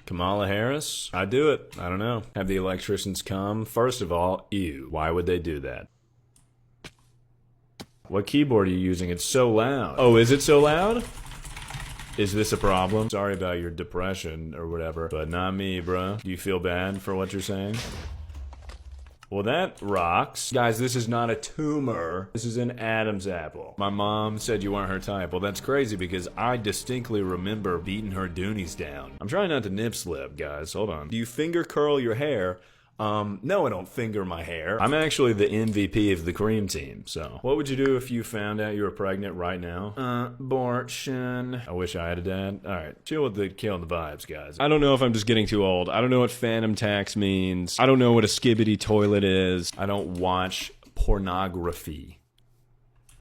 Kamala Harris? I'd do it. I don't know. Have the electricians come. First of all, ew. Why would they do that? What keyboard are you using? It's so loud. Oh, is it so loud? Is this a problem? Sorry about your depression or whatever, but not me, bro. Do you feel bad for what you're saying? Well, that rocks. Guys, this is not a tumor. This is an Adam's apple. My mom said you weren't her type. Well, that's crazy because I distinctly remember beating her doonies down. I'm trying not to nip slip, guys. Hold on. Do you finger curl your hair? No, I don't finger my hair. I'm actually the MVP of the cream team, so. What would you do if you found out you were pregnant right now? Abortion. I wish I had a dad. Alright, chill with the killing the vibes, guys. I don't know if I'm just getting too old. I don't know what phantom tax means. I don't know what a skibbity toilet is. I don't watch pornography.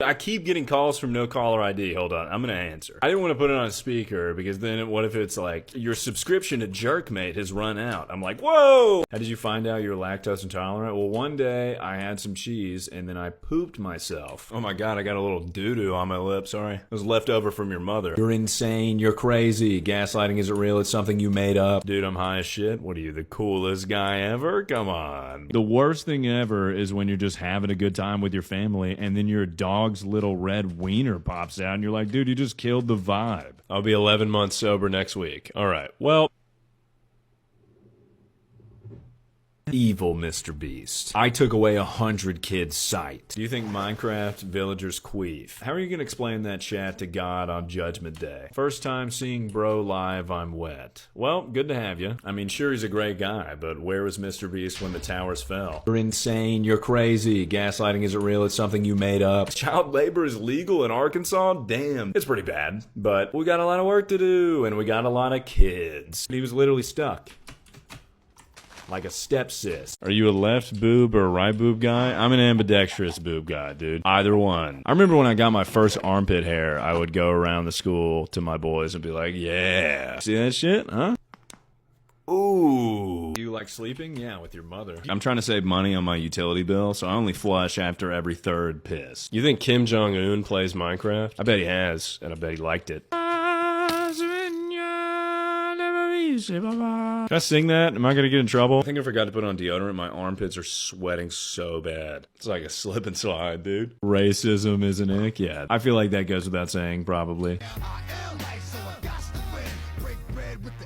I keep getting calls from no caller ID. Hold on, I'm gonna answer. I didn't want to put it on a speaker because then what if it's like, your subscription to Jerkmate has run out. I'm like, whoa! How did you find out you're lactose intolerant? Well, one day I had some cheese and then I pooped myself. Oh my god, I got a little doo-doo on my lip, sorry. It was left over from your mother. You're insane, you're crazy. Gaslighting isn't real, it's something you made up. Dude, I'm high as shit. What are you, the coolest guy ever? Come on. The worst thing ever is when you're just having a good time with your family and then your dog's little red wiener pops out and you're like, dude, you just killed the vibe. I'll be 11 months sober next week. Alright, well. Evil Mr. Beast. I took away 100 kids' sight. Do you think Minecraft villagers queef? How are you gonna explain that chat to God on Judgment Day? First time seeing bro live, I'm wet. Well, good to have you. I mean, sure, he's a great guy, but where was Mr. Beast when the towers fell? You're insane, you're crazy. Gaslighting isn't real, it's something you made up. Child labor is legal in Arkansas? Damn. It's pretty bad. But we got a lot of work to do, and we got a lot of kids. He was literally stuck. Like a stepsis. Are you a left boob or a right boob guy? I'm an ambidextrous boob guy, dude. Either one. I remember when I got my first armpit hair, I would go around the school to my boys and be like, yeah. See that shit, huh? Ooh. Do you like sleeping? Yeah, with your mother. I'm trying to save money on my utility bill, so I only flush after every third piss. You think Kim Jong-un plays Minecraft? I bet he has, and I bet he liked it. Can I sing that? Am I gonna get in trouble? I think I forgot to put on deodorant. My armpits are sweating so bad. It's like a slip and slide, dude. Racism is an ick? Yeah. I feel like that goes without saying, probably.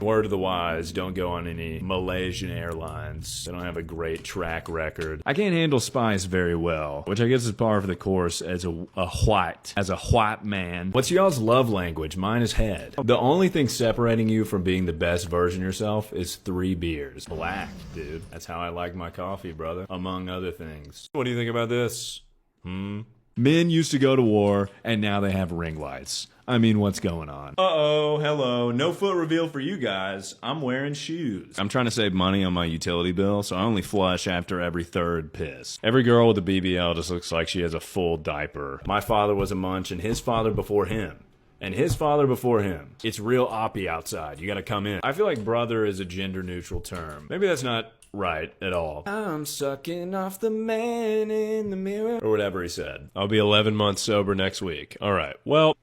Word of the wise, don't go on any Malaysian airlines. They don't have a great track record. I can't handle spice very well, which I guess is par for the course as a white man. What's y'all's love language? Mine is head. The only thing separating you from being the best version of yourself is 3 beers. Black, dude. That's how I like my coffee, brother. Among other things. What do you think about this? Men used to go to war, and now they have ring lights. I mean, what's going on? Uh-oh, hello. No foot reveal for you guys. I'm wearing shoes. I'm trying to save money on my utility bill, so I only flush after every third piss. Every girl with a BBL just looks like she has a full diaper. My father was a munch, and his father before him. And his father before him. It's real oppie outside. You gotta come in. I feel like brother is a gender-neutral term. Maybe that's not right at all. I'm sucking off the man in the mirror. Or whatever he said. I'll be 11 months sober next week. Alright, well.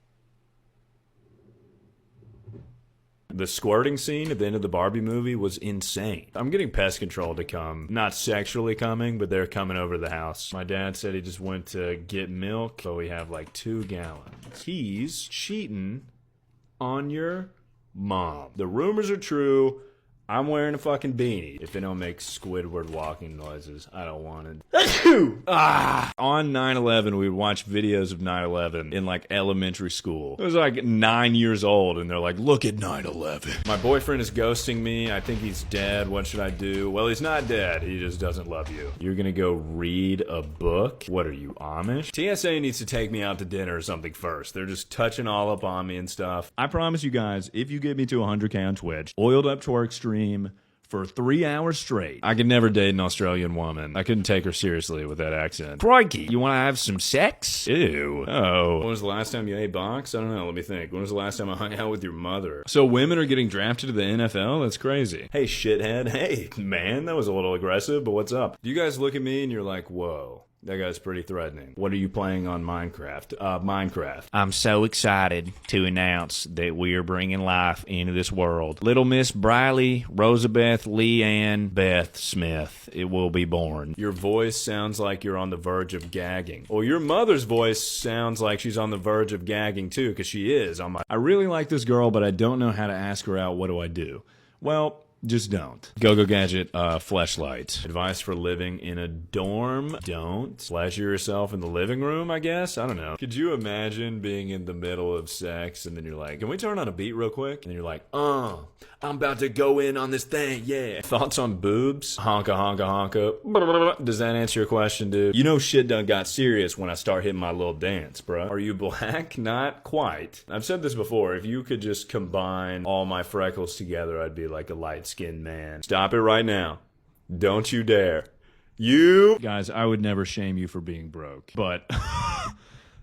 The squirting scene at the end of the Barbie movie was insane. I'm getting pest control to come. Not sexually coming, but they're coming over to the house. My dad said he just went to get milk, so we have like 2 gallons. He's cheating on your mom. The rumors are true. I'm wearing a fucking beanie. If they don't make Squidward walking noises, I don't want it. On 9/11, we would watch videos of 9/11 in like elementary school. I was like 9 years old, and they're like, look at 9/11. My boyfriend is ghosting me. I think he's dead. What should I do? Well, he's not dead. He just doesn't love you. You're gonna go read a book? What are you, Amish? TSA needs to take me out to dinner or something first. They're just touching all up on me and stuff. I promise you guys, if you get me to 100K on Twitch, oiled up twerk stream for 3 hours straight. I could never date an Australian woman. I couldn't take her seriously with that accent. Crikey, you want to have some sex? Ew. Oh. When was the last time you ate box? I don't know, let me think. When was the last time I hung out with your mother? So women are getting drafted to the NFL? That's crazy. Hey, shithead. Hey, man, that was a little aggressive, but what's up? You guys look at me and you're like, whoa. That guy's pretty threatening. What are you playing on Minecraft? Minecraft. I'm so excited to announce that we are bringing life into this world. Little Miss Briley Rosabeth Leanne Beth Smith. It will be born. Your voice sounds like you're on the verge of gagging. Well, your mother's voice sounds like she's on the verge of gagging too, because she is on my... I really like this girl, but I don't know how to ask her out. What do I do? Well, just don't. Go Gadget, fleshlight. Advice for living in a dorm: don't pleasure yourself in the living room, I guess. I don't know. Could you imagine being in the middle of sex and then you're like, can we turn on a beat real quick? And you're like, I'm about to go in on this thing, yeah. Thoughts on boobs? Honka, honka, honka. Does that answer your question, dude? You know shit done got serious when I start hitting my little dance, bruh. Are you black? Not quite. I've said this before. If you could just combine all my freckles together, I'd be like a light-skinned man. Stop it right now. Don't you dare. You... Guys, I would never shame you for being broke, but...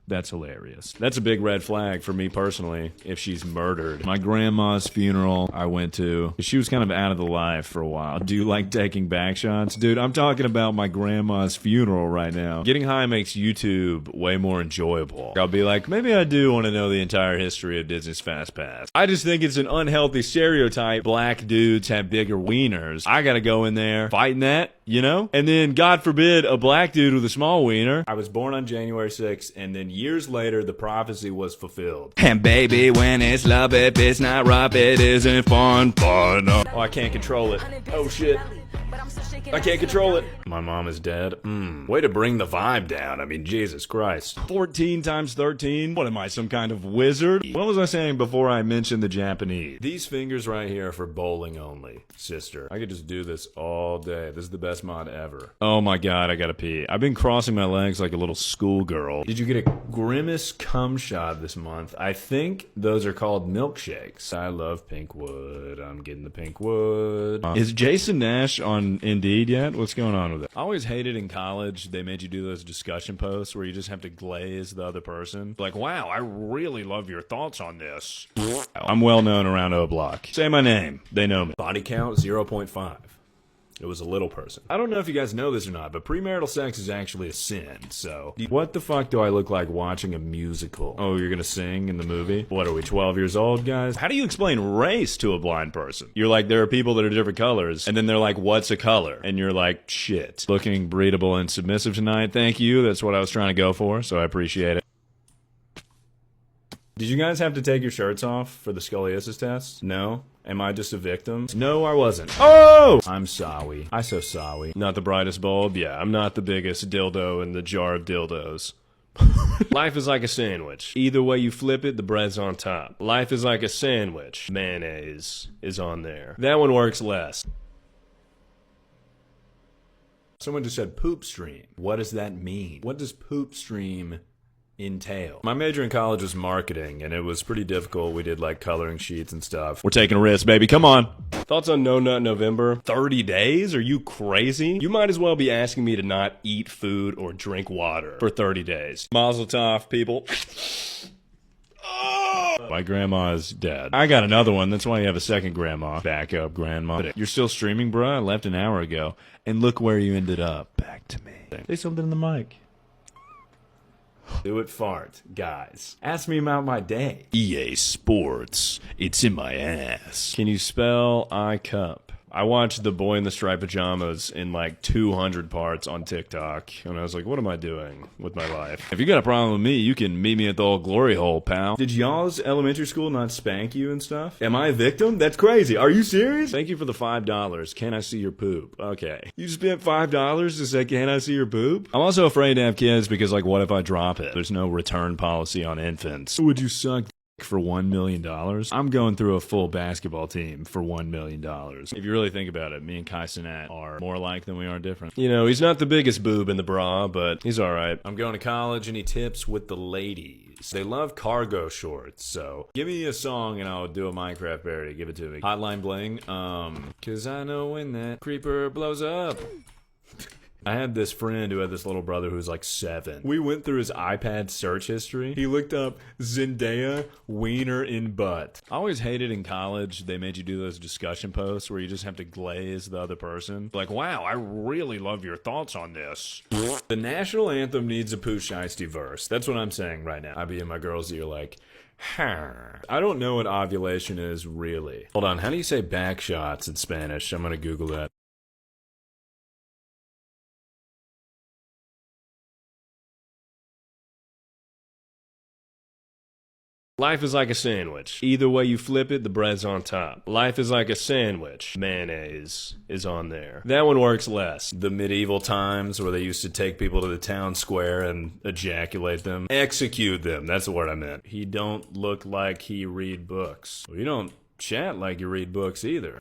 That's hilarious. That's a big red flag for me personally if she's murdered. My grandma's funeral I went to, she was kind of out of the life for a while. Do you like taking back shots? Dude, I'm talking about my grandma's funeral right now. Getting high makes YouTube way more enjoyable. I'll be like, maybe I do want to know the entire history of Disney's Fast Pass. I just think it's an unhealthy stereotype. Black dudes have bigger wieners. I gotta go in there fighting that, you know? And then, God forbid, a black dude with a small wiener. I was born on January 6th, and then years later, the prophecy was fulfilled. And baby, when it's love, if it's not rough, it isn't fun. Oh, I can't control it. Oh, shit. I can't control it. My mom is dead. Way to bring the vibe down. I mean, Jesus Christ. 14 times 13? What am I, some kind of wizard? What was I saying before I mentioned the Japanese? These fingers right here are for bowling only, sister. I could just do this all day. This is the best mod ever. Oh my god, I gotta pee. I've been crossing my legs like a little schoolgirl. Did you get a Grimace cum shot this month? I think those are called milkshakes. I love Pinkwood. I'm getting the Pinkwood. Is Jason Nash on Indeed yet? What's going on with it? I always hated in college they made you do those discussion posts where you just have to glaze the other person. Like, wow, I really love your thoughts on this. I'm well known around O Block. Say my name. They know me. Body count 0.5. It was a little person. I don't know if you guys know this or not, but premarital sex is actually a sin, so... What the fuck do I look like watching a musical? Oh, you're gonna sing in the movie? What, are we 12 years old, guys? How do you explain race to a blind person? You're like, there are people that are different colors, and then they're like, what's a color? And you're like, shit. Looking breedable and submissive tonight, thank you. That's what I was trying to go for, so I appreciate it. Did you guys have to take your shirts off for the scoliosis test? No? Am I just a victim? No, I wasn't. Oh! I'm sorry. I so sorry. Not the brightest bulb? Yeah, I'm not the biggest dildo in the jar of dildos. Life is like a sandwich. Either way you flip it, the bread's on top. Life is like a sandwich. Mayonnaise is on there. That one works less. Someone just said poop stream. What does that mean? What does poop stream entail? My major in college was marketing, and it was pretty difficult. We did like coloring sheets and stuff. We're taking a risk, baby. Come on. Thoughts on No Nut November? 30 days? Are you crazy? You might as well be asking me to not eat food or drink water for 30 days. Mazel tov, people. My grandma is dead. I got another one. That's why you have a second grandma. Backup grandma. You're still streaming, bruh? I left an hour ago. And look where you ended up. Back to me. Say something in the mic. Do it, fart, guys. Ask me about my day. EA Sports. It's in my ass. Can you spell I cup? I watched The Boy in the Striped Pajamas in like 200 parts on TikTok, and I was like, what am I doing with my life? If you got a problem with me, you can meet me at the old glory hole, pal. Did y'all's elementary school not spank you and stuff? Am I a victim? That's crazy. Are you serious? Thank you for the $5. Can I see your poop? Okay. You spent $5 to say, can I see your poop? I'm also afraid to have kids because, like, what if I drop it? There's no return policy on infants. Would you suck for $1 million? I'm going through a full basketball team for $1 million. If you really think about it, me and Kai Cenat are more alike than we are different. You know, he's not the biggest boob in the bra, but he's alright. I'm going to college. Any tips with the ladies? They love cargo shorts, so give me a song and I'll do a Minecraft parody. Give it to me. Hotline Bling. Cause I know when that creeper blows up. I had this friend who had this little brother who was like 7. We went through his iPad search history. He looked up Zendaya wiener in butt. I always hated in college they made you do those discussion posts where you just have to glaze the other person. Like, wow, I really love your thoughts on this. The national anthem needs a Pooh Shiesty verse. That's what I'm saying right now. I'd be in my girl's ear like, I don't know what ovulation is really. Hold on, how do you say back shots in Spanish? I'm gonna Google that. Life is like a sandwich. Either way you flip it, the bread's on top. Life is like a sandwich. Mayonnaise is on there. That one works less. The medieval times where they used to take people to the town square and ejaculate them. Execute them, that's the word I meant. He don't look like he read books. Well, you don't chat like you read books either.